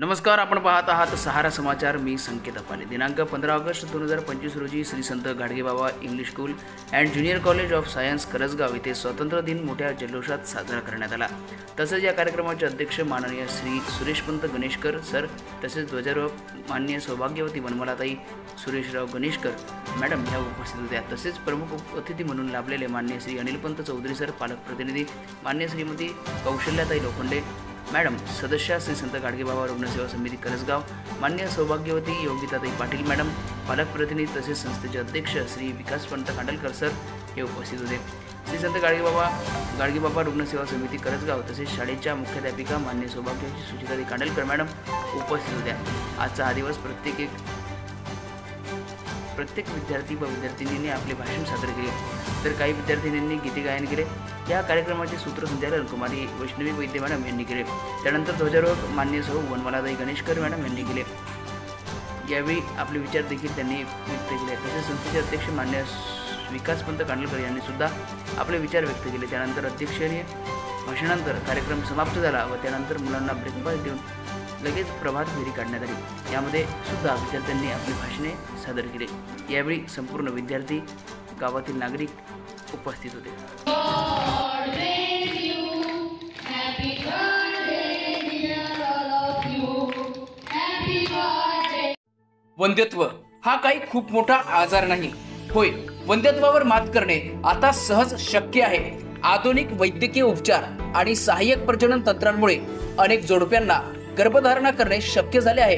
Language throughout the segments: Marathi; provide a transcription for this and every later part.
नमस्कार, आपण पाहत आहात सहारा समाचार. मी संकेत अपाले. दिनांक 15 ऑगस्ट 2025 रोजी Shri Sant Gadgebaba English school and junior college of science Karasgaon येथे स्वातंत्र्य दिन मोठ्या जल्लोषात साजरा करण्यात आला. तसेच या कार्यक्रमाचे अध्यक्ष माननीय श्री सुरेशपंत गणेशकर सर, तसेच ध्वजारोहक माननीय सौभाग्यवती वनमालाताई सुरेशराव गणेशकर मॅडम ह्या उपस्थित होत्या. तसेच प्रमुख अतिथी म्हणून लाभलेले माननीय श्री अनिलपंत चौधरी सर, पालक प्रतिनिधी माननीय श्रीमती कौशल्याताई लोखंडे मॅडम, सदस्य श्री संत गाडगेबाबा रुग्णसेवा समिती करसगाव माननीय सौभाग्यवती योगिताताई पाटील मॅडम, पालक प्रतिनिधी तसेच संस्थेचे अध्यक्ष श्री विकासपंत खांडलकर सर हे उपस्थित होते. श्री संत गाडगेबाबा रुग्णसेवा समिती करसगाव तसेच शाळेच्या मुख्याध्यापिका माननीय सौभाग्यवती सुचिताताई खांडलकर मॅडम उपस्थित होत्या. आजचा हा दिवस प्रत्येक विद्यार्थी व विद्यार्थिनींनी आपले भाषण सादर केले, तर काही विद्यार्थिनींनी गीते गायन केले. या कार्यक्रमाचे सूत्रसंचालन कुमारी वैष्णवी वैद्य मॅडम यांनी केले. त्यानंतर ध्वजारोहक माननीय सौ वनमालाताई गणेशकर मॅडम यांनी केले. यावेळी आपले विचार देखील त्यांनी व्यक्त केले. तसेच संस्थेचे अध्यक्ष माननीय विकासपंत खांडलकर यांनी सुद्धा आपले विचार व्यक्त केले. त्यानंतर अध्यक्षीय भाषणानंतर कार्यक्रम समाप्त झाला व त्यानंतर मुलांना ब्रेकफास्ट देऊन लगेच प्रभात फेरी काढण्यात आली. यामध्ये सुद्धा विद्यार्थ्यांनी आपली भाषणे सादर केली. यावेळी संपूर्ण विद्यार्थी, गावातील नागरिक उपस्थित होते. वंध्यत्व हा काही खूप मोठा आजार नाही. होय, वंध्यत्वावर मात करणे आता सहज शक्य आहे. आधुनिक वैद्यकीय उपचार आणि सहाय्यक प्रजनन तंत्रांमुळे अनेक जोडप्यांना गर्भधारणा करणे शक्य झाले आहे.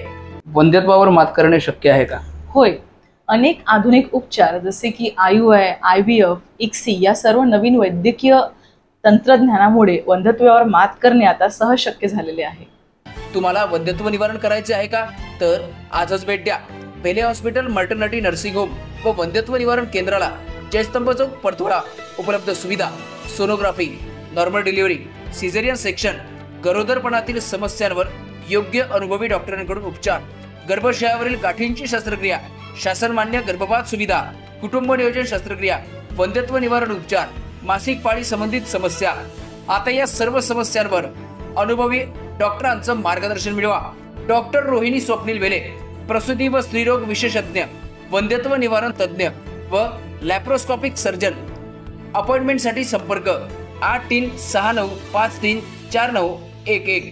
वंध्यत्वावर मात करणे शक्य आहे का? होय, अनेक आधुनिक उपचार जसे की IUI, IVF, ICSI या सर्व नवीन वैद्यकीय तंत्रज्ञानामुळे वंध्यत्वावर मात करणे आता सहज शक्य झालेले आहे. तुम्हाला वंध्यत्व निवारण करायचे आहे का? तर आजच भेट द्या Pele hospital maternity nursing home व वंध्यत्व निवारण केंद्राला, जयस्तंभ चौक, परतवाडा. उपलब्ध सुविधा: sonography, normal delivery, caesarean section, गरोदरपणातील समस्यांवर योग्य अनुभवी डॉक्टरांकडून उपचार, गर्भाशयावरील गाठींची शस्त्रक्रिया, शासनमान्य गर्भपात सुविधा, कुटुंब नियोजन शस्त्रक्रिया, वंध्यत्व निवारण उपचार, मासिक पाळी संबंधित समस्या. आता या सर्व समस्यांवर अनुभवी डॉक्टरांचं मार्गदर्शन मिळवा. डॉक्टर रोहिणी स्वप्नील वेले, प्रसूती व स्त्रीरोग विशेषज्ञ, वंध्यत्व निवारण तज्ज्ञ व लॅप्रोस्कोपिक सर्जन. अपॉइंटमेंटसाठी संपर्क 8369534911.